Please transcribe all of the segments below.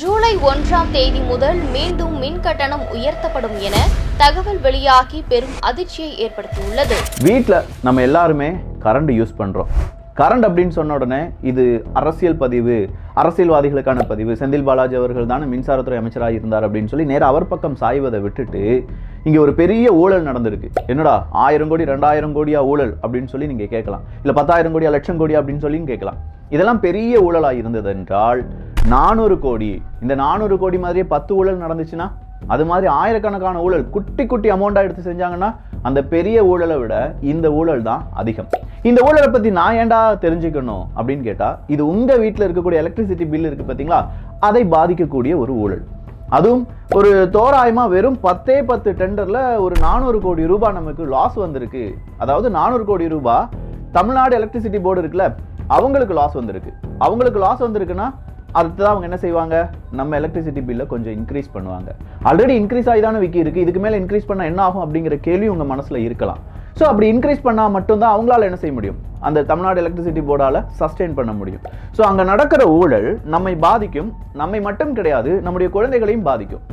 ஜூலை 1ஆம் தேதி முதல் மீண்டும் மின் கட்டணம் உயர்த்தப்படும் என தகவல் வெளியாகி பெரும் அதிர்ச்சியை ஏற்படுத்தியுள்ளது. வீட்டில் நம்ம எல்லாருமே கரண்ட் யூஸ் பண்றோம். கரண்ட் அப்படின்னு சொன்ன உடனே இது அரசியல் பதிவு, அரசியல்வாதிகளுக்கான பதிவு, செந்தில் பாலாஜி அவர்கள் தானே மின்சாரத்துறை அமைச்சராக இருந்தார் அப்படின்னு சொல்லி நேராக அவர் பக்கம் சாய்வதை விட்டுட்டு இங்கே ஒரு பெரிய ஊழல் நடந்திருக்கு. என்னடா 1000 கோடி 2000 கோடியா ஊழல் அப்படின்னு சொல்லி நீங்கள் கேட்கலாம். இல்லை 10,000 கோடியா லட்சம் கோடியா அப்படின்னு சொல்லி கேட்கலாம். இதெல்லாம் பெரிய ஊழலாக இருந்தது என்றால் 400 கோடி, இந்த 400 கோடி மாதிரியே 10 ஊழல் நடந்துச்சுன்னா அது மாதிரி ஆயிரக்கணக்கான ஊழல் குட்டி குட்டி அமௌண்டா எடுத்து செஞ்சாங்கன்னா அந்த பெரிய ஊழலை விட இந்த ஊழல் தான் அதிகம். இந்த ஊழலை பத்தி நான் ஏன்டா தெரிஞ்சுக்கணும் அப்படின்னு கேட்டா, இது உங்க வீட்டில் இருக்கக்கூடிய எலக்ட்ரிசிட்டி பில் இருக்கு பார்த்தீங்களா, அதை பாதிக்கக்கூடிய ஒரு ஊழல். அதுவும் ஒரு தோராயமா வெறும் 10 டெண்டர்ல ஒரு 400 கோடி ரூபாய் நமக்கு லாஸ் வந்திருக்கு. அதாவது 400 கோடி ரூபாய் தமிழ்நாடு எலக்ட்ரிசிட்டி போர்டு இருக்குல்ல, அவங்களுக்கு லாஸ் வந்திருக்கு. அவங்களுக்கு லாஸ் வந்திருக்குன்னா அடுத்ததான் அவங்க என்ன செய்வாங்க, நம்ம எலக்ட்ரிசிட்டி பில்லை கொஞ்சம் இன்க்ரீஸ் பண்ணுவாங்க. ஆல்ரெடி இன்க்ரீஸ் ஆகி தானே விக்கி இருக்கு, இதுக்கு மேலே இன்க்ரீஸ் பண்ணால் என்ன ஆகும் அப்படிங்கிற கேள்வி உங்கள் மனசில் இருக்கலாம். ஸோ அப்படி இன்க்ரீஸ் பண்ணால் மட்டும்தான் அவங்களால என்ன செய்ய முடியும், அந்த தமிழ்நாடு எலக்ட்ரிசிட்டி போர்டால் சஸ்டெயின் பண்ண முடியும். ஸோ அங்கே நடக்கிற ஊழல் நம்மை பாதிக்கும். நம்மை மட்டும் கிடையாது, நம்முடைய குழந்தைகளையும் பாதிக்கும்.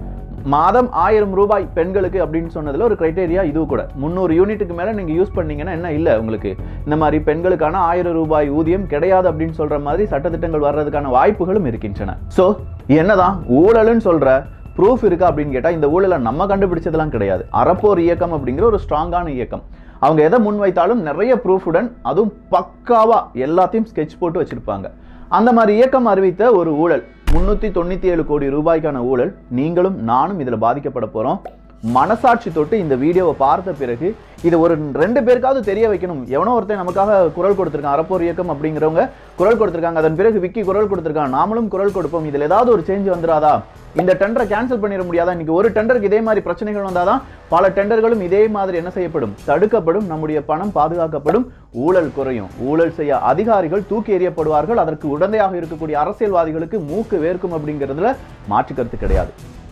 மாதம் 1000 ரூபாய் பெண்களுக்கு அப்படின்னு சொன்னதுல ஒரு கிரைட்டேரியா இது கூட. 300 யூனிட்டுக்கு மேல நீங்க யூஸ் பண்ணீங்கன்னா என்ன இல்லை, உங்களுக்கு இந்த மாதிரி பெண்களுக்கான 1000 ரூபாய் ஊதியம் கிடையாது அப்படின்னு சொல்ற மாதிரி சட்டத்திட்டங்கள் வர்றதுக்கான வாய்ப்புகளும் இருக்கின்றன. ஸோ என்னதான் ஊழல்னு சொல்ற ப்ரூஃப் இருக்கா அப்படின்னு கேட்டா, இந்த ஊழலை நம்ம கண்டுபிடிச்சதெல்லாம் கிடையாது. அறப்போர் இயக்கம் அப்படிங்கிற ஒரு ஸ்ட்ராங்கான இயக்கம். அவங்க எதை முன் வைத்தாலும் நிறைய ப்ரூஃபுடன், அதுவும் பக்காவா எல்லாத்தையும் ஸ்கெட்ச் போட்டு வச்சிருப்பாங்க. அந்த மாதிரி இயக்கம் அறிவித்த ஒரு ஊழல் 397 கோடி ரூபாய்க்கான ஊழல். நீங்களும் நானும் இதுல பாதிக்கப்பட போறோம். மனசாட்சி தொட்டு இந்த வீடியோவை பார்த்த பிறகு இதை ஒரு 2 பேருக்காவது தெரிய வைக்கணும். எவனோ ஒருத்தர் நமக்காக குரல் கொடுத்திருக்காங்க, அறப்போர் இயக்கம் அப்படிங்கிறவங்க குரல் கொடுத்திருக்காங்க, அதன் பிறகு விக்கி குரல் கொடுத்திருக்காங்க, நாமளும் குரல் கொடுப்போம். இதுல ஏதாவது ஒரு சேஞ்ச் வந்துடாதா, இந்த டெண்டரை கேன்சல் பண்ணிட முடியாதா? இன்னைக்கு ஒரு டெண்டருக்கு இதே மாதிரி பிரச்சனைகள் வந்தாதான் பல டெண்டர்களும் இதே மாதிரி என்ன செய்யப்படும், தடுக்கப்படும், நம்முடைய பணம் பாதுகாக்கப்படும், ஊழல் குறையும். ஊழல் செய்ய அதிகாரிகள் தூக்கி எறியப்படுவார்கள். அதற்கு உடந்தையாக இருக்கக்கூடிய அரசியல்வாதிகளுக்கு மூக்கு வேர்க்கும் அப்படிங்கிறதுல மாற்று கருத்து கிடையாது.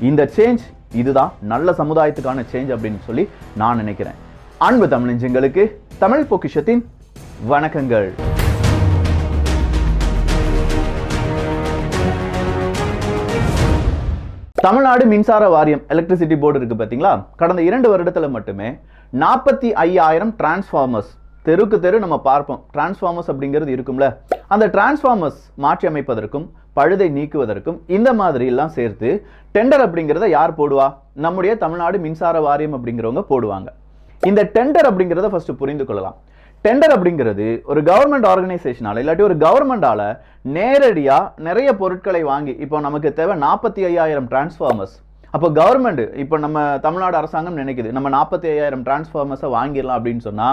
இந்த சேஞ்ச் இதுதான் நல்ல சமுதாயத்துக்கான சேஞ்ச் அப்படின்னு சொல்லி நான் நினைக்கிறேன். அன்பு தமிழஞ்சங்களுக்கு தமிழ் பொக்கிஷத்தின் வணக்கங்கள். தமிழ்நாடு மின்சார வாரியம் எலக்ட்ரிசிட்டி போர்டு இருக்கு பார்த்தீங்களா, கடந்த 2 வருடத்துல மட்டுமே 45,000 டிரான்ஸ்ஃபார்மர்ஸ், தெருக்கு தெரு நம்ம பார்ப்போம் டிரான்ஸ்ஃபார்மர்ஸ் அப்படிங்கிறது இருக்கும்ல, அந்த டிரான்ஸ்ஃபார்மர்ஸ் மாற்றி அமைப்பதற்கும் பழுதை நீக்குவதற்கும் இந்த மாதிரி எல்லாம் சேர்த்து டெண்டர் அப்படிங்கிறத யார் போடுவா, நம்முடைய தமிழ்நாடு மின்சார வாரியம் அப்படிங்கிறவங்க போடுவாங்க. இந்த டெண்டர் அப்படிங்கிறத ஃபர்ஸ்ட் புரிந்து கொள்ளலாம். டெண்டர் அப்படிங்கிறது ஒரு கவர்மெண்ட் ஆர்கனைசேஷனால இல்லாட்டி ஒரு கவர்மெண்டால நேரடியா நிறைய பொருட்களை வாங்கி, இப்போ நமக்கு தேவை 45,000 டிரான்ஸ்ஃபார்மர்ஸ். அப்போ கவர்மெண்ட், இப்போ நம்ம தமிழ்நாடு அரசாங்கம் நினைக்குது நம்ம 45,000 டிரான்ஸ்ஃபார்மர்ஸை வாங்கிடலாம் அப்படின்னு சொன்னா,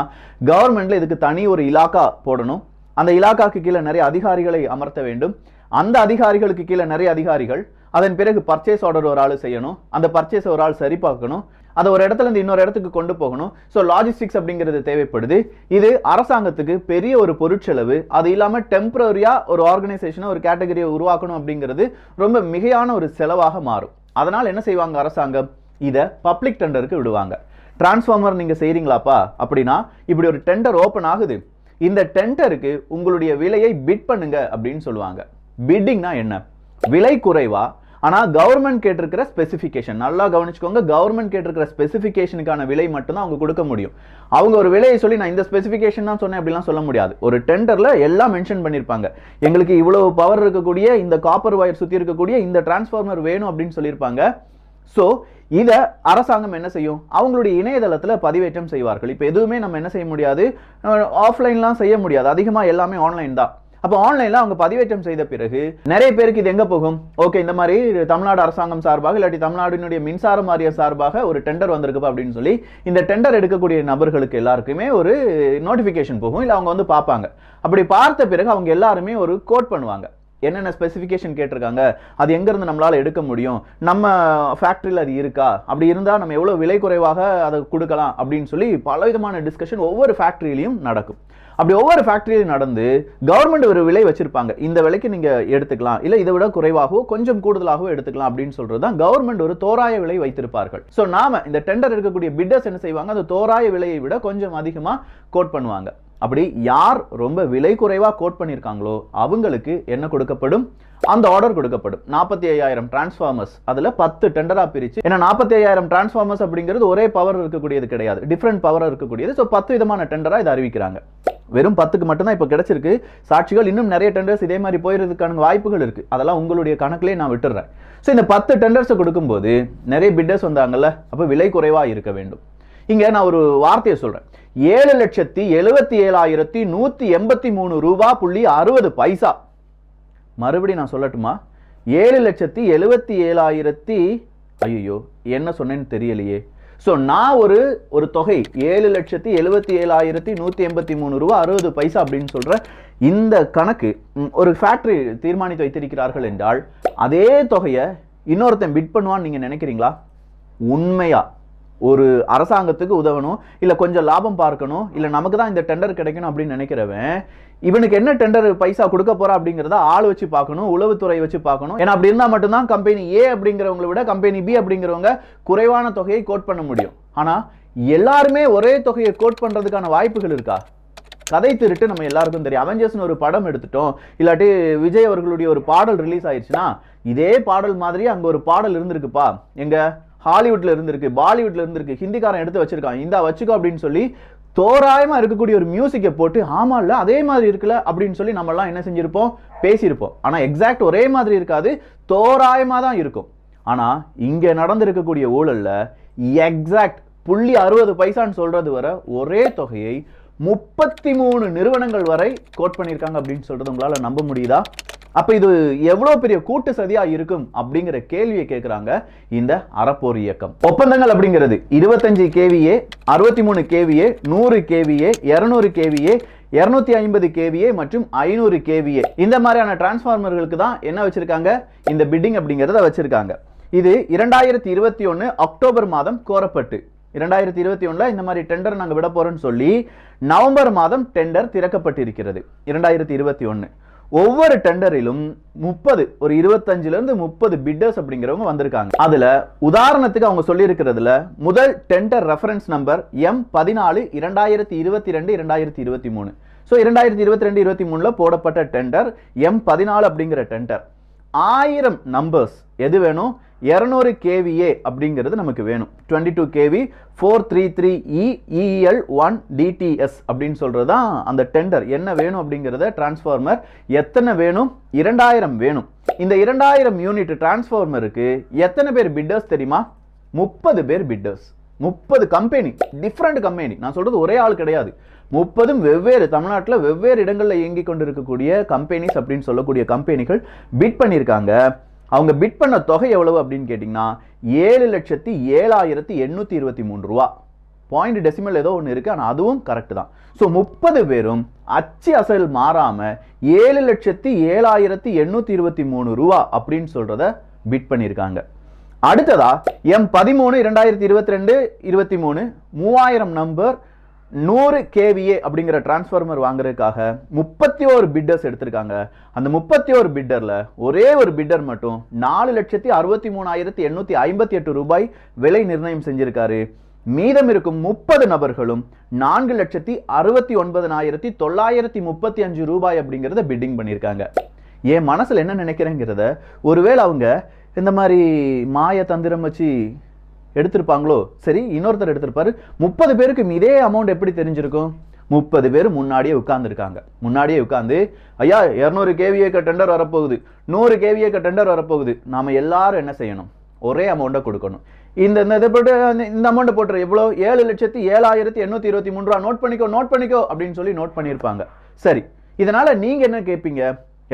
கவர்மெண்ட்ல இதுக்கு தனி ஒரு இலாக்கா போடணும். அந்த இலாக்காக்கு கீழே நிறைய அதிகாரிகளை அமர்த்த வேண்டும். அந்த அதிகாரிகளுக்கு கீழே நிறைய அதிகாரிகள், அதன் பிறகு பர்ச்சேஸ் ஆர்டர் ஒரு ஆள் செய்யணும், அந்த பர்ச்சேஸ் ஒரு ஆள் சரி பார்க்கணும், அதை ஒரு இடத்துல இருந்து இன்னொரு இடத்துக்கு கொண்டு போகணும். ஸோ லாஜிஸ்டிக்ஸ் அப்படிங்கிறது தேவைப்படுது. இது அரசாங்கத்துக்கு பெரிய ஒரு பொருட்செலவு. அது இல்லாமல் டெம்பரரியா ஒரு ஆர்கனைசேஷனை, ஒரு கேட்டகரியை உருவாக்கணும் அப்படிங்கிறது ரொம்ப மிகையான ஒரு செலவாக மாறும். அதனால் என்ன செய்வாங்க அரசாங்கம், இதை பப்ளிக் டெண்டருக்கு விடுவாங்க. டிரான்ஸ்ஃபார்மர் நீங்க செய்றீங்களாப்பா அப்படின்னா, இப்படி ஒரு டெண்டர் ஓப்பன் ஆகுது, இந்த டெண்டருக்கு உங்களுடைய விலையை பிட் பண்ணுங்க அப்படின்னு சொல்லுவாங்க. பிட்டிங்னா என்ன, விலை குறைவா ஆனா கவர்மெண்ட் கேட்டிருக்கிற ஸ்பெசிஃபிகேஷன், நல்லா கவனிச்சுக்கோங்க, கவர்மெண்ட் கேட்டிருக்கிற ஸ்பெசிஃபிகேஷனுக்கான விலை மட்டும்தான் அவங்க கொடுக்க முடியும். அவங்க ஒரு விலையை சொல்லி நான் இந்த ஸ்பெசிஃபிகேஷன் தான் சொன்னேன் அப்படிலாம் சொல்ல முடியாது. ஒரு டெண்டர்ல எல்லாம் மென்ஷன் பண்ணியிருப்பாங்க. எங்களுக்கு இவ்வளவு பவர் இருக்கக்கூடிய, இந்த காப்பர் வயர் சுத்தி இருக்கக்கூடிய இந்த டிரான்ஸ்ஃபார்மர் வேணும் அப்படின்னு சொல்லியிருப்பாங்க. ஸோ இதை அரசாங்கம் என்ன செய்யும், அவங்களுடைய இணையதளத்தில் பதிவேற்றம் செய்வார்கள். இப்போ எதுவுமே நம்ம என்ன செய்ய முடியாது, ஆஃப்லைன்லாம் செய்ய முடியாது, அதிகமாக எல்லாமே ஆன்லைன் தான். அப்போ ஆன்லைன்ல அவங்க பதிவேற்றம் செய்த பிறகு நிறைய பேருக்கு இது எங்க போகும், ஓகே இந்த மாதிரி தமிழ்நாடு அரசாங்கம் சார்பாக இல்லாட்டி தமிழ்நாட்டினுடைய மின்சார வாரிய சார்பாக ஒரு டெண்டர் வந்திருக்கு அப்படின்னு சொல்லி இந்த டெண்டர் எடுக்கக்கூடிய நபர்களுக்கு எல்லாருக்குமே ஒரு நோட்டிபிகேஷன் போகும், இல்லை அவங்க வந்து பார்ப்பாங்க. அப்படி பார்த்த பிறகு அவங்க எல்லாருமே ஒரு கோட் பண்ணுவாங்க, என்னென்ன ஸ்பெசிஃபிகேஷன் கேட்டிருக்காங்க, அது எங்கேருந்து நம்மளால் எடுக்க முடியும், நம்ம ஃபேக்ட்ரியில் அது இருக்கா, அப்படி இருந்தால் நம்ம எவ்வளோ விலை குறைவாக அதை கொடுக்கலாம் அப்படின்னு சொல்லி பலவிதமான டிஸ்கஷன் ஒவ்வொரு ஃபேக்ட்ரியிலையும் நடக்கும். அப்படி ஒவ்வொரு ஃபேக்டரியிலும் நடந்து கவர்மெண்ட் ஒரு விலை வச்சிருப்பாங்க, இந்த விலைக்கு நீங்க எடுத்துக்கலாம், இல்ல இதை விட குறைவாகவோ கொஞ்சம் கூடுதலாகவோ எடுத்துக்கலாம் அப்படின்னு சொல்றது தான் கவர்மெண்ட் ஒரு தோராய விலை வைத்திருப்பார்கள். ஸோ நாம இந்த டெண்டர் இருக்கக்கூடிய பிட்டர்ஸ் என்ன செய்வாங்க, அந்த தோராய விலையை விட கொஞ்சம் அதிகமா கோட் பண்ணுவாங்க. அப்படி யார் ரொம்ப விலை குறைவா கோட் பண்ணியிருக்காங்களோ அவங்களுக்கு என்ன கொடுக்கப்படும், அந்த ஆர்டர் கொடுக்கப்படும். 45,000 டிரான்ஸ்ஃபார்மர்ஸ் அதுல 10 டெண்டரா பிரிச்சு, ஏன்னா 45,000 டிரான்ஸ்ஃபார்மர்ஸ் அப்படிங்கிறது ஒரே பவர் இருக்கக்கூடியது கிடையாது, டிஃப்ரெண்ட் பவர் இருக்கக்கூடியது. ஸோ 10 விதமான டெண்டரா இதை அறிவிக்கிறாங்க. வெறும் 10க்கு மட்டும்தான் இப்போ கிடைச்சிருக்கு சாட்சிகள். இன்னும் நிறைய டெண்டர்ஸ் இதே மாதிரி போயிருதுக்கான வாய்ப்புகள் இருக்கு. அதெல்லாம் உங்களுடைய கணக்கிலே நான் விட்டுறேன். ஸோ இந்த 10 டெண்டர்ஸை கொடுக்கும்போது நிறைய பிட்டர்ஸ் வந்தாங்கல்ல, அப்போ விலை குறைவா இருக்க வேண்டும். இங்க நான் ஒரு வார்த்தையை சொல்றேன். 7,77,183 ரூபா.60 மறுபடி நான் சொல்லட்டுமா? 7,77,000 ஐயோ என்ன சொன்னேன்னு தெரியலையே. ஸோ நான் ஒரு தொகை 7,77,183 ரூபா 60 பைசா அப்படின்னு சொல்ற இந்த கணக்கு ஒரு ஃபேக்டரி தீர்மானித்து வைத்திருக்கிறார்கள் என்றால் அதே தொகையை இன்னொருத்தன் பிட் பண்ணுவான்னு நீங்க நினைக்கிறீங்களா? உண்மையா ஒரு அரசாங்கத்துக்கு உதவணும், இல்ல கொஞ்சம் லாபம் பார்க்கணும், இல்ல நமக்கு தான் இந்த டெண்டர் கிடைக்கணும் அப்படின்னு நினைக்கிறவன் இவனுக்கு என்ன டெண்டர் பைசா கொடுக்க போறா அப்படிங்கிறத ஆள் வச்சு பார்க்கணும், உளவுத்துறை வச்சு பார்க்கணும். ஏன்னா அப்படி இருந்தா மட்டும்தான் கம்பெனி ஏ அப்படிங்கிறவங்களை விட கம்பெனி பி அப்படிங்கிறவங்க குறைவான தொகையை கோட் பண்ண முடியும். ஆனா எல்லாருமே ஒரே தொகையை கோட் பண்றதுக்கான வாய்ப்புகள் இருக்கா? கதை திருட்டு நம்ம எல்லாருக்கும் தெரியும். அவெஞ்சர்ஸ்னு ஒரு படம் எடுத்துட்டோம், இல்லாட்டி விஜய் அவர்களுடைய ஒரு பாடல் ரிலீஸ் ஆயிடுச்சுன்னா இதே பாடல் மாதிரி அங்க ஒரு பாடல் இருந்திருக்குப்பா, எங்க ஹாலிவுட்ல இருந்திருக்கு, பாலிவுட்ல இருந்திருக்கு, ஹிந்திக்காரன் எடுத்து வச்சிருக்கான், இந்தா வச்சுக்கோ அப்படின்னு சொல்லி தோராயமா இருக்கக்கூடிய ஒரு மியூசிக்கை போட்டு ஆமா இல்ல அதே மாதிரி இருக்குல்ல அப்படின்னு சொல்லி நம்ம எல்லாம் என்ன செஞ்சிருப்போம், பேசியிருப்போம். ஆனா எக்ஸாக்ட் ஒரே மாதிரி இருக்காது, தோராயமா தான் இருக்கும். ஆனா இங்க நடந்திருக்கக்கூடிய ஊழல்ல எக்ஸாக்ட் 0.60 பைசான்னு சொல்றது வர ஒரே தொகையை 33 நிறுவனங்கள் வரை கோட் பண்ணியிருக்காங்க அப்படின்னு சொல்றது உங்களால நம்ப முடியுதா? அப்ப இது எவ்வளவு பெரிய கூட்டு சதியா இருக்கும் அப்படிங்கிற கேள்வியை கேட்கிறாங்க இந்த அறப்போர் இயக்கம். ஒப்பந்தங்கள் அப்படிங்கிறது 25 kVA, 63 kVA, 100 kVA, 200 kVA, 250 kVA மற்றும் 500 kVA இந்த மாதிரியான டிரான்ஸ்ஃபார்மர்களுக்கு தான் என்ன வச்சிருக்காங்க, இந்த பிட்டிங் அப்படிங்கிறத வச்சிருக்காங்க. இது 2021 அக்டோபர் மாதம் கோரப்பட்டு 2021 இந்த மாதிரி டெண்டர் நாங்க விட போறோம்னு சொல்லி நவம்பர் மாதம் டெண்டர் திறக்கப்பட்டிருக்கிறது 2021. ஒவ்வொரு டெண்டரிலும் 25ல இருந்து 30 பிட்டர்ஸ் அப்படிங்கிறவங்க வந்திருக்காங்க. அதுல உதாரணத்துக்கு அவங்க சொல்லி இருக்கிறதுல முதல் tender reference number M14 2022-2023. So 2022-23 போடப்பட்ட டெண்டர் M14 அப்படிங்கிற டெண்டர். 1000 நம்பர்ஸ் எது வேணும், 200 kVA அப்படிங்கிறது நமக்கு வேணும். 22 kV 433E EL1 DTS அப்படின்னு சொல்றதுதான் அந்த டெண்டர். என்ன வேணும் அப்படிங்கிறத டிரான்ஸ்ஃபார்மர் எத்தனை வேணும், 2000 வேணும். இந்த 2000 யூனிட் டிரான்ஸ்ஃபார்மருக்கு எத்தனை பேர் பிட்டர்ஸ் தெரியுமா? 30 பேர் பிட்டர்ஸ். 30 company, different company. நான் சொல்றது ஒரே ஆள் கிடையாது, 30 வெவ்வேறு தமிழ்நாட்டில் வெவ்வேறு இடங்களில் இயங்கி கொண்டிருக்கக்கூடிய கம்பெனிஸ் அப்படின்னு சொல்லக்கூடிய கம்பெனிகள் பிட் பண்ணியிருக்காங்க. அவங்க பிட் பண்ண தொகை எவ்வளவு அப்படின்னு கேட்டிங்கன்னா 7,07,823 ரூபா. பாயிண்ட் டெசிமல் ஏதோ ஒன்று இருக்கு, ஆனால் அதுவும் கரெக்ட் தான். ஸோ 30 பேரும் அச்சு அசல் மாறாம 7,07,823 ரூபா அப்படின்னு சொல்றத பிட் பண்ணியிருக்காங்க. அடுத்ததா M13 2022-23 3000 நம்பர் 100 kVA அப்படிங்கிற டிரான்ஸ்ஃபார்மர் வாங்குறதுக்காக 31 பிட்டர்ஸ் எடுத்திருக்காங்க. அந்த 31 பிட்டர்ல ஒரே ஒரு பிட்டர் மட்டும் 4,63,858 ரூபாய் விலை நிர்ணயம் செஞ்சிருக்காரு. மீதம் இருக்கும் 30 நபர்களும் 4,69,935 ரூபாய் அப்படிங்கிறத பிட்டிங் பண்ணியிருக்காங்க. என் மனசுல என்ன நினைக்கிறேங்கிறத ஒருவேளை அவங்க இந்த மாதிரி மாய தந்திரம் வச்சு எடுத்திருப்பாங்களோ. சரி, இன்னொருத்தர் எடுத்திருப்பாரு. 30 பேருக்கு இதே அமௌண்ட் எப்படி தெரிஞ்சிருக்கும்? 30 பேர் முன்னாடியே உட்கார்ந்துருக்காங்க. முன்னாடியே உட்கார்ந்து ஐயா 200 kVA டெண்டர் வரப்போகுது, 100 kVA டெண்டர் வரப்போகுது, நாம எல்லாரும் என்ன செய்யணும், ஒரே அமௌண்ட்டை கொடுக்கணும். இந்த அமௌண்ட்டை போட்டுற எவ்வளோ, 7,07,823 ரூபா. நோட் பண்ணிக்கோ அப்படின்னு சொல்லி நோட் பண்ணியிருப்பாங்க. சரி, இதனால நீங்க என்ன கேட்பீங்க,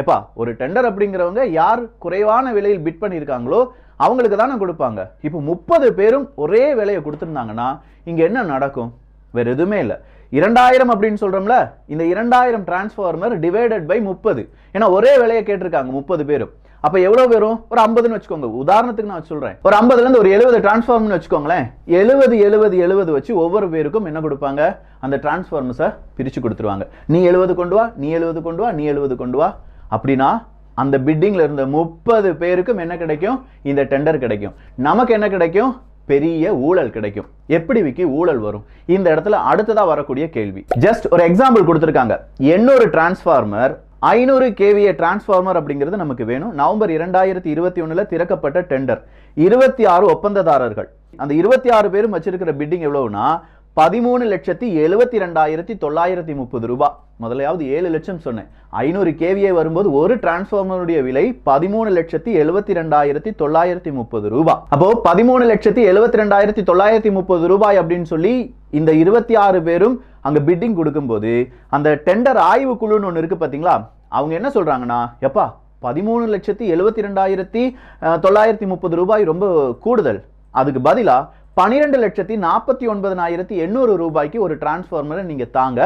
எப்பா ஒரு டெண்டர் அப்படிங்கிறவங்க யார் குறைவான விலையில் பிட் பண்ணியிருக்காங்களோ அவங்களுக்கு தானே கொடுப்பாங்க. இப்போ 30 பேரும் ஒரே விலையை கொடுத்துருந்தாங்கன்னா இங்க என்ன நடக்கும்? வேற எதுவுமே இல்லை. 2000 அப்படின்னு சொல்றோம்ல, இந்த 2000 டிரான்ஸ்ஃபார்மர் டிவைடட் பை 30. ஏன்னா ஒரே விலையை கேட்டிருக்காங்க 30 பேரும். அப்ப எவ்வளவு வரும்? ஒரு 50ன்னு வச்சுக்கோங்க. உதாரணத்துக்கு நான் சொல்றேன், ஒரு 50ல இருந்து ஒரு 70 டிரான்ஸ்ஃபார்மர்னு வச்சுக்கோங்களேன். 70 வச்சு ஒவ்வொரு பேருக்கும் என்ன கொடுப்பாங்க, அந்த டிரான்ஸ்ஃபார்மர்ஸை பிரிச்சு கொடுத்துருவாங்க. நீ 70 கொண்டு வா, நீ 70 கொண்டு வா, நீ 70 கொண்டு வா. அப்படின்னா அந்த பிட்டிங்ல இருந்த 30 பேருக்கும் என்ன கிடைக்கும், இந்த டெண்டர் கிடைக்கும். நமக்கு என்ன கிடைக்கும், பெரிய ஊழல் கிடைக்கும். எப்படி விக்கி ஊழல் வரும்? இந்த இடத்துல அடுத்ததா வரக்கூடிய கேள்வி. ஜஸ்ட் ஒரு எக்ஸாம்பிள் கொடுத்திருக்காங்க. 800 டிரான்ஸ்ஃபார்மர் 500 kVA டிரான்ஸ்ஃபார்மர் அப்படிங்கிறது நமக்கு வேணும். நவம்பர் 2021 திறக்கப்பட்ட டெண்டர், 26 ஒப்பந்ததாரர்கள். அந்த 26 பேரும் வச்சிருக்கிற பிட்டிங் எவ்வளவுனா 13,72,930 ரூபாய். முதலையாவது 7 லட்சம் சொன்னேன். 500 kVA வரும்போது ஒரு டிரான்ஸ்ஃபார்மருடைய விலை 13,72,930 ரூபாய். அப்போ 13,72,930 ரூபாய் அப்படின்னு சொல்லி இந்த 26 பேரும் அங்க பிட்டிங் கொடுக்கும்போது அந்த டெண்டர் ஆய்வு குழுன்னு ஒன்று இருக்கு பாத்தீங்களா, அவங்க என்ன சொல்றாங்கன்னா, எப்பா 13,72,930 ரூபாய் ரொம்ப கூடுதல், அதுக்கு பதிலா 12,49,800 ரூபாய்க்கு ஒரு டிரான்ஸ்ஃபார்மரை நீங்க தாங்க,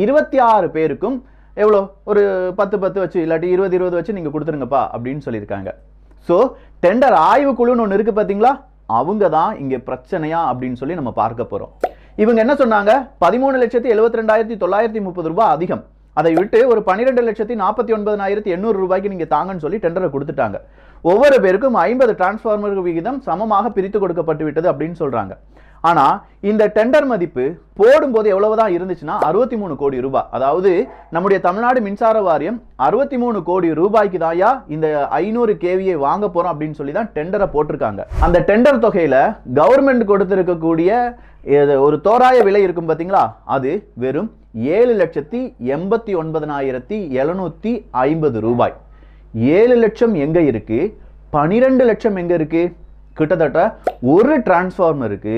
26 பேருக்கும் எவ்வளோ ஒரு 10 வச்சு இல்லாட்டி 20 வச்சு நீங்க கொடுத்துருங்கப்பா அப்படின்னு சொல்லியிருக்காங்க. ஸோ டெண்டர் ஆய்வு குழுன்னு ஒன்று இருக்கு பார்த்தீங்களா, அவங்க தான் இங்க பிரச்சனையா அப்படின்னு சொல்லி நம்ம பார்க்க போறோம். இவங்க என்ன சொன்னாங்க, 13,72,930 ரூபாய் அதிகம், அதை விட்டு ஒரு 12,49,800 ரூபாய்க்கு நீங்க தாங்கன்னு சொல்லி டெண்டரை கொடுத்துட்டாங்க. ஒவ்வொரு பேருக்கும் 50 டிரான்ஸ்ஃபார்மர் விகிதம் சமமாக பிரித்து கொடுக்கப்பட்டு விட்டது அப்படின்னு சொல்றாங்க. ஆனா இந்த டெண்டர் மதிப்பு போடும்போது எவ்வளவுதான் இருந்துச்சுன்னா 63 கோடி ரூபாய். அதாவது நம்முடைய தமிழ்நாடு மின்சார வாரியம் 63 கோடி ரூபாய்க்கு தாயா இந்த 500 kVA வாங்க போறோம் அப்படின்னு சொல்லி தான் டெண்டரை போட்டிருக்காங்க. அந்த டெண்டர் தொகையில கவர்மெண்ட் கொடுத்திருக்கக்கூடிய ஒரு தோராய விலை இருக்கும் பாத்தீங்களா, அது வெறும் 7,89,750 ரூபாய். 7 லட்சம் எங்க இருக்கு, 12 லட்சம் எங்க இருக்கு? கிட்டத்தட்ட ஒரு டிரான்ஸ்ஃபார்மருக்கு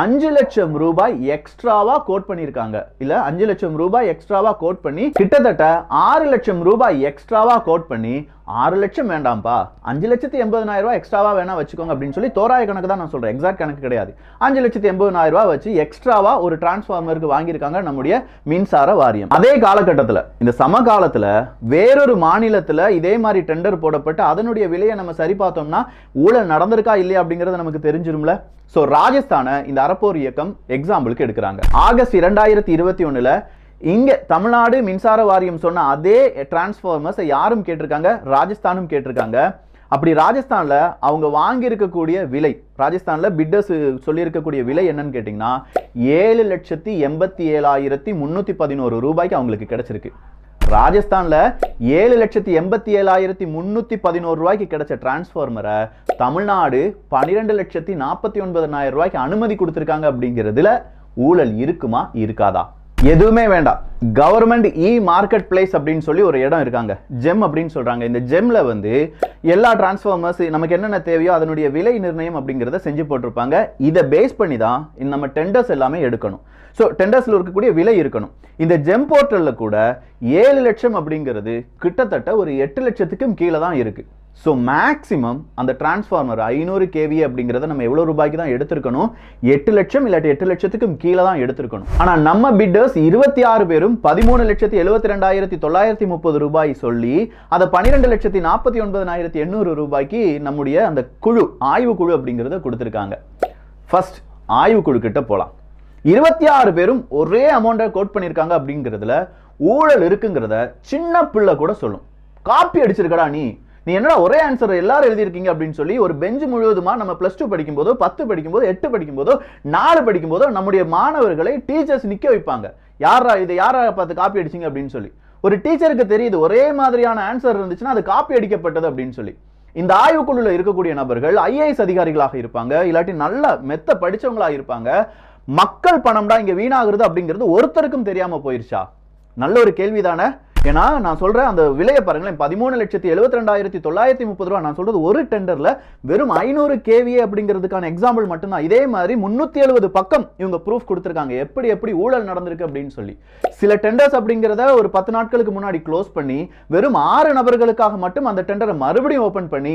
5 லட்சம் ரூபாய் எக்ஸ்ட்ராவா கோட் பண்ணியிருக்காங்க. இல்ல 5 லட்சம் ரூபாய் எக்ஸ்ட்ராவா கோட் பண்ணி கிட்டத்தட்ட 6 லட்சம் ரூபாய் எக்ஸ்ட்ராவா கோட் பண்ணி 6 லட்சம் வேண்டாம்ப்பா 5,80,000 ரூபாய் எக்ஸ்ட்ராவா வேணா வச்சுக்கோங்க அப்படின்னு சொல்லி தோராய கணக்கு தான் நான் சொல்றேன், எக்ஸாக்ட் கணக்கு கிடையாது. 5,80,000 ரூபாய் வச்சு எக்ஸ்ட்ராவா ஒரு டிரான்ஸ்ஃபார்மருக்கு வாங்கியிருக்காங்க நம்முடைய மின்சார வாரியம். அதே காலகட்டத்தில் இந்த சமகாலத்தில் வேறொரு மாநிலத்தில் இதே மாதிரி டெண்டர் போடப்பட்டு அதனுடைய விலையை நம்ம சரி பார்த்தோம்னா ஊழல் நடந்திருக்கா இல்லையா அப்படிங்கிறது நமக்கு தெரிஞ்சிரும்ல. சோ ராஜஸ்தான இந்த அறப்போர் இயக்கம் எக்ஸாம்பிளுக்கு எடுக்கிறாங்க. ஆகஸ்ட் 2021 இங்க தமிழ்நாடு மின்சார வாரியம் சொன்ன அதே டிரான்ஸ்ஃபார்மர்ஸ் யாரும் கேட்டிருக்காங்க, ராஜஸ்தானும் கேட்டிருக்காங்க. அப்படி ராஜஸ்தான்ல அவங்க வாங்கி இருக்கக்கூடிய விலை, ராஜஸ்தான்ல பிட்டர்ஸ் சொல்லி இருக்கக்கூடிய விலை என்னன்னு கேட்டீங்கன்னா 7,87,311 ரூபாய்க்கு அவங்களுக்கு கிடைச்சிருக்கு. ராஜஸ்தான்ல 7,87,311 ரூபாய்க்கு கிடைச்ச டிரான்ஸ்ஃபார்மரை தமிழ்நாடு 12,49,000 ரூபாய்க்கு அனுமதி கொடுத்திருக்காங்க. அப்படிங்கிறதுல ஊழல் இருக்குமா இருக்காதா? எதுவுமே வேண்டாம். கவர்மெண்ட் மார்க்கெட் பிளேஸ் அப்படின்னு சொல்லி ஒரு இடம் இருக்காங்க, ஜெம் அப்படின்னு சொல்றாங்க. இந்த ஜெம்ல எல்லா டிரான்ஸ்ஃபார்மர்ஸ் நமக்கு என்னென்ன தேவையோ அதனுடைய விலை நிர்ணயம் அப்படிங்கிறத செஞ்சு போட்டிருப்பாங்க. இதை பேஸ் பண்ணி தான் நம்ம டெண்டர்ஸ் எல்லாமே எடுக்கணும். ஸோ டெண்டர்ஸ்ல இருக்கக்கூடிய விலை இருக்கணும். இந்த ஜெம் போர்ட்டல்ல கூட 7 லட்சம் அப்படிங்கிறது கிட்டத்தட்ட ஒரு 8 லட்சத்துக்கும் கீழே தான் இருக்கு. ஸோ மேக்சிமம் அந்த டிரான்ஸ்ஃபார்மர் 500 kVA அப்படிங்கிறத நம்ம எவ்வளவு ரூபாய்க்கு தான் எடுத்திருக்கணும், 8 லட்சம் இல்லாட்டி 8 லட்சத்துக்கும் கீழே தான் எடுத்திருக்கணும். ஆனா நம்ம பிட்டர்ஸ் 26 பேரும் 13,72,930 ரூபாய் சொல்லி அதை 12,49,800 ரூபாய்க்கு நம்முடைய அந்த குழு ஆய்வு குழு அப்படிங்கிறத கொடுத்திருக்காங்க. ஃபர்ஸ்ட் ஆய்வு குழு கிட்ட போலாம். 26 பேரும் ஒரே அமௌண்ட்டை கோட் பண்ணியிருக்காங்க அப்படிங்கிறதுல ஊழல் இருக்குங்கிறத சின்ன பிள்ளை கூட சொல்லும். காப்பி அடிச்சிருக்கடா நீ என்னடா ஒரே ஆன்சர் எல்லாரும் எழுதியிருக்கீங்க அப்படின்னு சொல்லி ஒரு பெஞ்ச் முழுவதுமா நம்ம +2 படிக்கும் போதோ 10 படிக்கும் போதோ 8 படிக்கும் போதோ 4 படிக்கும் போதோ நம்முடைய மாணவர்களை டீச்சர்ஸ் நிக்க வைப்பாங்க. யாரா இதை யாரா பார்த்து காப்பி அடிச்சிங்க அப்படின்னு சொல்லி. ஒரு டீச்சருக்கு தெரியுது ஒரே மாதிரியான ஆன்சர் இருந்துச்சுன்னா அது காப்பி அடிக்கப்பட்டது அப்படின்னு சொல்லி. இந்த ஆய்வுக்குழுல இருக்கக்கூடிய நபர்கள் IAS அதிகாரிகளாக இருப்பாங்க, இல்லாட்டி நல்ல மெத்த படிச்சவங்களாக இருப்பாங்க. மக்கள் பணம்டா இங்க வீணாகிறது அப்படிங்கிறது ஒருத்தருக்கும் தெரியாம போயிருச்சா? நல்ல ஒரு கேள்விதானே. ஏன்னா நான் சொல்றேன் அந்த விலையை பாருங்களேன், 13,72,930 ரூபாய். நான் சொல்றது ஒரு டெண்டர்ல வெறும் 500 kVA அப்படிங்கிறதுக்கான எக்ஸாம்பிள் மட்டும்தான். இதே மாதிரி 370 பக்கம் இவங்க ப்ரூஃப் கொடுத்திருக்காங்க எப்படி ஊழல் நடந்திருக்கு அப்படின்னு சொல்லி. சில டெண்டர்ஸ் அப்படிங்கிறத ஒரு 10 நாட்களுக்கு முன்னாடி க்ளோஸ் பண்ணி வெறும் 6 நபர்களுக்காக மட்டும் அந்த டெண்டரை மறுபடியும் ஓபன் பண்ணி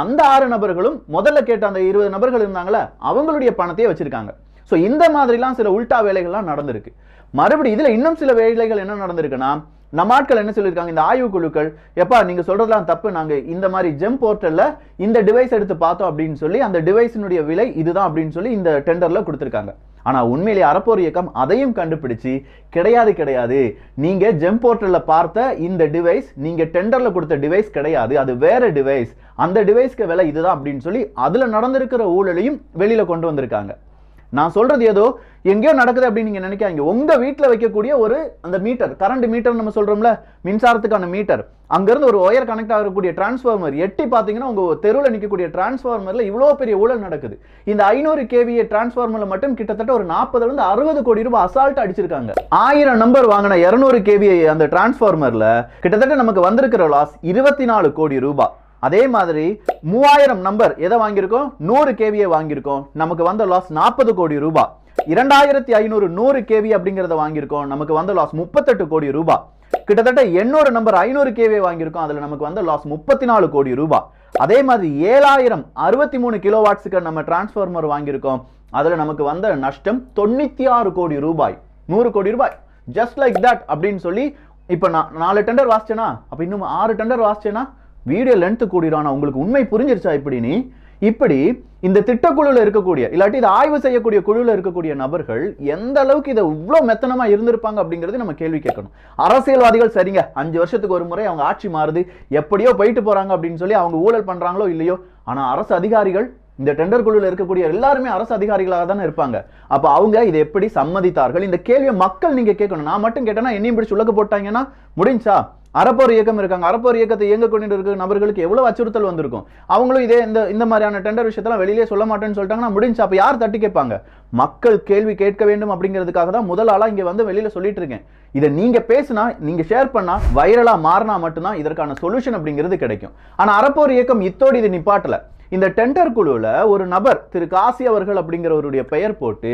அந்த 6 நபர்களும் முதல்ல கேட்ட அந்த 20 நபர்கள் இருந்தாங்களே அவங்களுடைய பணத்தையே வச்சிருக்காங்க. ஸோ இந்த மாதிரிலாம் சில உல்டா வேலைகள்லாம் நடந்திருக்கு. மறுபடியும் இதுல இன்னும் சில வேலைகள் என்ன நடந்திருக்குன்னா, நம்ம ஆட்கள் என்ன சொல்லியிருக்காங்க, இந்த ஆய்வு குழுக்கள் எப்பா நீங்க சொல்றதெல்லாம் தப்பு, நாங்க இந்த மாதிரி ஜெம் போர்ட்டல்ல இந்த டிவைஸ் எடுத்து பார்த்தோம் அப்படின்னு சொல்லி அந்த டிவைஸினுடைய விலை இதுதான் அப்படின்னு சொல்லி இந்த டெண்டர்ல கொடுத்திருக்காங்க. ஆனா உண்மையிலேயே அறப்போர் இயக்கம் அதையும் கண்டுபிடிச்சு கிடையாது, நீங்க ஜெம் போர்ட்டல்ல பார்த்த இந்த டிவைஸ் நீங்க டெண்டர்ல கொடுத்த டிவைஸ் கிடையாது, அது வேற டிவைஸ், அந்த டிவைஸ்க்கு விலை இதுதான் அப்படின்னு சொல்லி அதுல நடந்திருக்கிற ஊழலையும் வெளியில கொண்டு வந்திருக்காங்க. நான் சொல்றது ஏதோ எங்கேயோ நடக்குது அப்படின்னு நீங்க நினைக்காங்க. உங்க வீட்டுல வைக்கக்கூடிய ஒரு அந்த மீட்டர், கரண்ட் மீட்டர் நம்ம சொல்றோம்ல, மின்சாரத்துக்கான மீட்டர், அங்கிருந்து ஒரு ஒயர் கனெக்ட் ஆகக்கூடிய டிரான்ஸ்ஃபார்மர் எட்டி பாத்தீங்கன்னா உங்க தெருவில் நிற்கக்கூடிய டிரான்ஸ்ஃபார்மர்ல இவ்வளவு பெரிய ஊழல் நடக்குது. இந்த 500 kVA டிரான்ஸ்ஃபார்மர்ல மட்டும் கிட்டத்தட்ட ஒரு 40 இருந்து 60 கோடி ரூபாய் அசால்ட் அடிச்சிருக்காங்க. 1000 நம்பர் வாங்கின 200 kVA அந்த டிரான்ஸ்ஃபார்மர்ல கிட்டத்தட்ட நமக்கு வந்திருக்கிற லாஸ் 24 கோடி ரூபாய். அதே மாதிரி 3000 நம்பர் எதை வாங்கியிருக்கோம், 100 kVA வாங்கியிருக்கோம், நமக்கு வந்த லாஸ் 40 கோடி ரூபாய். 2500 100 kVA அப்படிங்கறத வாங்கியிருக்கோம், நமக்கு வந்த லாஸ் 38 கோடி ரூபாய். கிட்டத்தட்ட 800 நம்பர் 500 kVA வாங்கியிருக்கோம், அதுல நமக்கு வந்த லாஸ் 34 கோடி ரூபாய். அதே மாதிரி 7000 63 கிலோவாட்ஸ்க்கு நம்ம டிரான்ஸ்ஃபார்மர் வாங்கியிருக்கோம், அதுல நமக்கு வந்த நஷ்டம் 96 கோடி ரூபாய். 100 கோடி ரூபாய் ஜஸ்ட் லைக் தட் அப்படின்னு சொல்லி இப்ப நான் 4 டெண்டர் வாசிச்சேனா, அப்ப இன்னும் 6 டெண்டர் வாசிச்சேனா வீடியோ லென்த் கூடிரானா, உங்களுக்கு உண்மை புரிஞ்சிருச்சா? இப்படி இந்த திட்டக்குழுல இருக்கக்கூடிய இல்லாட்டி இதை ஆய்வு செய்யக்கூடிய குழுல இருக்கக்கூடிய நபர்கள் எந்த அளவுக்கு இதை இவ்வளவு மெத்தனமா இருந்திருப்பாங்க அப்படிங்கிறது நம்ம கேள்வி கேட்கணும். அரசியல்வாதிகள் சரிங்க, 5 வருஷத்துக்கு ஒரு முறை அவங்க ஆட்சி மாறுது, எப்படியோ போயிட்டு போறாங்க அப்படின்னு சொல்லி அவங்க ஊழல் பண்றாங்களோ இல்லையோ, ஆனா அரசு அதிகாரிகள் இந்த டெண்டர் குழுல இருக்கக்கூடிய எல்லாருமே அரசு அதிகாரிகளாக தானே இருப்பாங்க. அப்ப அவங்க இதை எப்படி சம்மதித்தார்கள்? இந்த கேள்வியை மக்கள் நீங்க கேட்கணும். நான் மட்டும் கேட்டேன்னா என்னையும் பிடிச்சு உலக போட்டாங்கன்னா முடிஞ்சா? அறப்போர் இயக்கம் இருக்காங்க, அறப்போர் இயக்கத்தை இயங்க கொண்டு இருக்க நபர்களுக்கு எவ்வளவு அச்சுறுத்தல் வந்திருக்கும். அவங்களும் இதே இந்த மாதிரியான டெண்டர் விஷயத்தெல்லாம் வெளியிலே சொல்ல மாட்டேன்னு சொல்லிட்டாங்கன்னா முடிஞ்சா? அப்ப யார் தட்டி கேட்பாங்க? மக்கள் கேள்வி கேட்க வேண்டும் அப்படிங்கிறதுக்காக தான் முதல் ஆளா இங்க வந்து வெளியில சொல்லிட்டு இருக்கேன். இதை நீங்க பேசினா, நீங்க ஷேர் பண்ணா, வைரலா மாறினா மட்டும்தான் இதற்கான சொல்யூஷன் அப்படிங்கிறது கிடைக்கும். ஆனா அறப்போர் இயக்கம் இத்தோடு இது நிப்பாட்டல. இந்த டெண்டர் குழுல ஒரு நபர் திரு காசி அவர்கள் அப்படிங்கிறவருடைய பெயர் போட்டு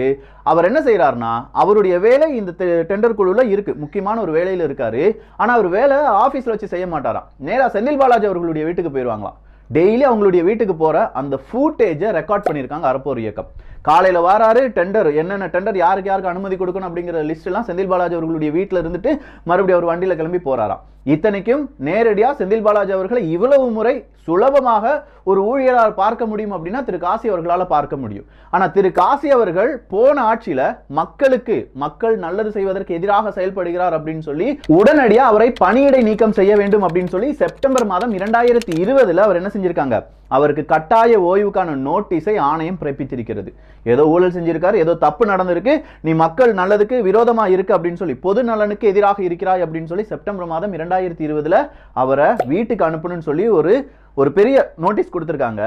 அவர் என்ன செய்யறாருன்னா, அவருடைய வேலை இந்த டெண்டர் குழுல இருக்கு, முக்கியமான ஒரு வேலையில இருக்காரு. ஆனா அவர் வேலை ஆபீஸ்ல வச்சு செய்ய மாட்டாராம், நேரா செந்தில் பாலாஜி அவர்களுடைய வீட்டுக்கு போயிருவாங்களாம். டெய்லி அவங்களுடைய வீட்டுக்கு போற அந்த ஃபுட்டேஜை ரெக்கார்ட் பண்ணியிருக்காங்க அறப்போர் இயக்கம். காலையில வராரு, டெண்டர் என்னென்ன டெண்டர் யாருக்கு யாருக்கு அனுமதி கொடுக்கணும் அப்படிங்கிற லிஸ்ட் எல்லாம் செந்தில் பாலாஜி அவர்களுடைய வீட்டில் இருந்துட்டு மறுபடியும் அவர் வண்டியில கிளம்பி போறாராம். இத்தனைக்கும் நேரடியா செந்தில் பாலாஜி அவர்களை இவ்வளவு முறை சுலபமாக ஒரு ஊழியரால் பார்க்க முடியும் அப்படின்னா திரு காசி அவர்களால் பார்க்க முடியும். ஆனா திரு காசி அவர்கள் போன ஆட்சியில மக்கள் நல்லது செய்வதற்கு எதிராக செயல்படுகிறார் அப்படின்னு சொல்லி உடனடியா அவரை பணியிடை நீக்கம் செய்ய வேண்டும் அப்படின்னு சொல்லி செப்டம்பர் மாதம் 2020 அவர் என்ன செஞ்சிருக்காங்க, அவருக்கு கட்டாய ஓய்வுக்கான நோட்டீஸை ஆணையம் பிறப்பித்திருக்கிறது. ஏதோ ஊழல் செஞ்சிருக்காரு, ஏதோ தப்பு நடந்திருக்கு, நீ மக்கள் நல்லதுக்கு விரோதமா இருக்கு அப்படின்னு சொல்லி, பொது நலனுக்கு எதிராக இருக்கிறாய் அப்படின்னு சொல்லி செப்டம்பர் மாதம் 2020 அவரை வீட்டுக்கு அனுப்பணும்னு சொல்லி ஒரு பெரிய நோட்டீஸ் கொடுத்திருக்காங்க.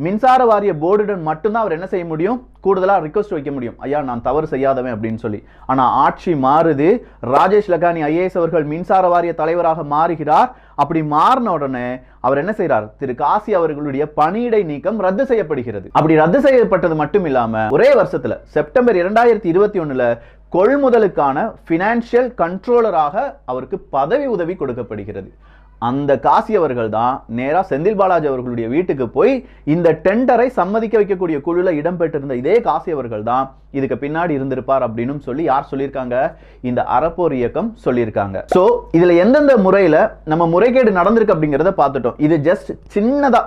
மின்சார வாரிய போர்டுடன் மட்டும்தான் அவர் என்ன செய்ய முடியும், கூடுதலா ரிக்வெஸ்ட் வைக்க முடியும், ஐயா நான் தவறு செய்யாதவன் அப்படின்னு சொல்லி. ஆனா ஆட்சி மாறுது, ராஜேஷ் லக்கானி IAS அவர்கள் மின்சார வாரிய தலைவராக மாறுகிறார். அப்படி மாறின உடனே அவர் என்ன செய்யறார், திரு காசி அவர்களுடைய பணியிடை நீக்கம் ரத்து செய்யப்படுகிறது. அப்படி ரத்து செய்யப்பட்டது மட்டும் இல்லாம ஒரே வருஷத்துல செப்டம்பர் 2021 கொள்முதலுக்கான பினான்சியல் கண்ட்ரோலராக அவருக்கு பதவி உதவி கொடுக்கப்படுகிறது. அந்த காசி அவர்கள் தான் நேரா செந்தில் பாலாஜி அவர்களுடைய வீட்டுக்கு போய் இந்த டெண்டரை சம்மதிக்க வைக்கக்கூடிய குழுல இடம்பெற்றிருந்த இதே காசி அவர்கள் தான் இதுக்கு பின்னாடி இருந்திருப்பார் அப்படின்னு சொல்லி யார் சொல்லியிருக்காங்க, இந்த அறப்போர் இயக்கம் சொல்லியிருக்காங்க. சோ இதுல எந்தெந்த முறையில நம்ம முறைகேடு நடந்திருக்கு அப்படிங்கிறத பார்த்துட்டோம். இது ஜஸ்ட் சின்னதா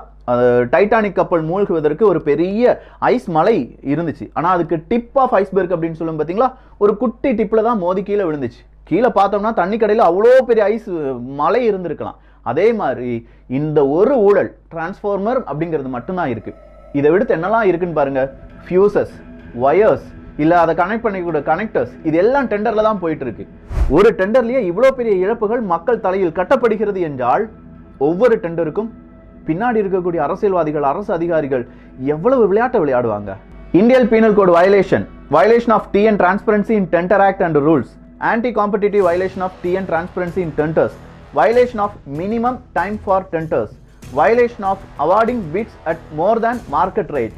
டைட்டானிக் கப்பல் மூழ்குவதற்கு ஒரு பெரிய ஐஸ் மலை இருந்துச்சு. ஆனா அதுக்கு டிப் ஆஃப் ஐஸ்பெர்க் அப்படின்னு சொல்லும் பாத்தீங்களா, ஒரு குட்டி டிப்ல தான் மோதி கீழே விழுந்துச்சு. கீழே பார்த்தோம்னா தண்ணி கடையில் அவ்வளோ பெரிய ஐஸ் மலை இருந்திருக்கலாம். அதே மாதிரி இந்த ஒரு ஊழல் டிரான்ஸ்ஃபார்மர் அப்படிங்கிறது மட்டும்தான் இருக்கு. இதை விடுத்து என்னெல்லாம் இருக்குன்னு பாருங்க, ஃபியூசஸ், வயர்ஸ், இல்ல அதை கனெக்ட் பண்ணிக்கூட கனெக்டர்ஸ், இது எல்லாம் டெண்டர்ல தான் போயிட்டு இருக்கு. ஒரு டெண்டர்லயே இவ்வளோ பெரிய இழப்புகள் மக்கள் தலையில் கட்டப்படுகிறது என்றால் ஒவ்வொரு டெண்டருக்கும் பின்னாடி இருக்கக்கூடிய அரசியல்வாதிகள், அரசு அதிகாரிகள் எவ்வளவு விளையாட்டை விளையாடுவாங்க. Indian penal code violation of TN transparency in tender act and rules, anti-competitive violation of TN transparency in tenders, violation of minimum time for tenders, violation of awarding bids at more than market rate,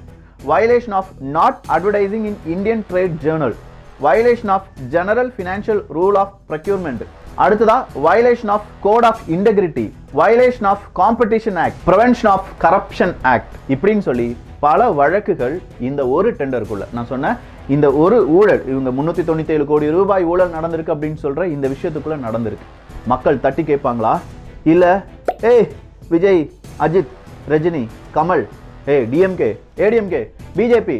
violation of not advertising in Indian Trade Journal, violation of general financial rule of procurement, அடுத்ததா violation of code of integrity, violation of competition act, prevention of corruption act, இப்படின்னு சொல்லி பல வழக்குகள் இந்த ஒரு டெண்டருக்குள்ள, நான் சொன்ன இந்த ஒரு ஊழல், இவங்க 397 கோடி ரூபாய் ஊழல் நடந்திருக்கு அப்படின்னு சொல்ற இந்த விஷயத்துக்குள்ள நடந்திருக்கு. மக்கள் தட்டி கேட்பாங்களா? இல்ல Vijay, Ajith, Rajini, Kamal, DMK, ADMK, BJP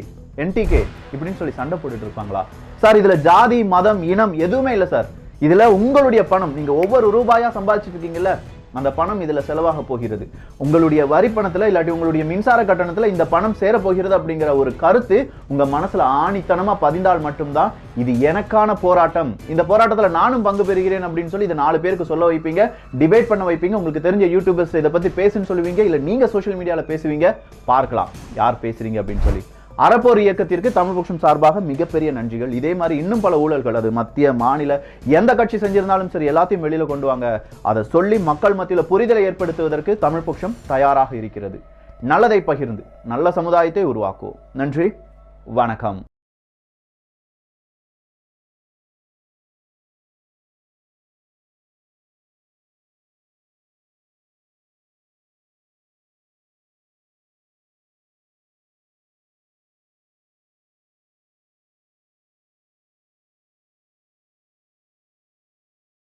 NTK இப்படின்னு சொல்லி சண்டை போட்டுட்டு இருப்பாங்களா சார்? இதுல ஜாதி மதம் இனம் எதுவுமே இல்லை சார். இதுல உங்களுடைய பணம், நீங்க ஒவ்வொரு ரூபாயா சம்பாதிச்சுட்டு இருக்கீங்கல்ல, அந்த பணம் இதுல செலவாக போகிறது. உங்களுடைய வரி பணத்துல இல்லாட்டி உங்களுடைய மின்சார கட்டணத்துல இந்த பணம் சேர போகிறது அப்படிங்கிற ஒரு கருத்து உங்க மனசுல ஆணித்தனமா பதிந்தால் மட்டும்தான் இது எனக்கான போராட்டம், இந்த போராட்டத்துல நானும் பங்கு பெறுகிறேன் அப்படின்னு சொல்லி இதை 4 பேருக்கு சொல்ல வைப்பீங்க, டிபேட் பண்ண வைப்பீங்க. உங்களுக்கு தெரிஞ்ச யூடியூபர்ஸ் இதை பத்தி பேசுன்னு சொல்லுவீங்க, இல்ல நீங்க சோஷியல் மீடியால பேசுவீங்க. பார்க்கலாம் யார் பேசுறீங்க அப்படின்னு சொல்லி. அறப்போர் இயக்கத்திற்கு தமிழ் பக்ஷம் சார்பாக மிகப்பெரிய நன்றிகள். இதே மாதிரி இன்னும் பல ஊழல்கள், அது மத்திய மாநில எந்த கட்சி செஞ்சிருந்தாலும் சரி, எல்லாத்தையும் வெளியில கொண்டு வாங்க. அதை சொல்லி மக்கள் மத்தியில புரிதலை ஏற்படுத்துவதற்கு தமிழ் பக்ஷம் தயாராக இருக்கிறது. நல்லதை பகிர்ந்து நல்ல சமுதாயத்தை உருவாக்குவோம். நன்றி, வணக்கம்.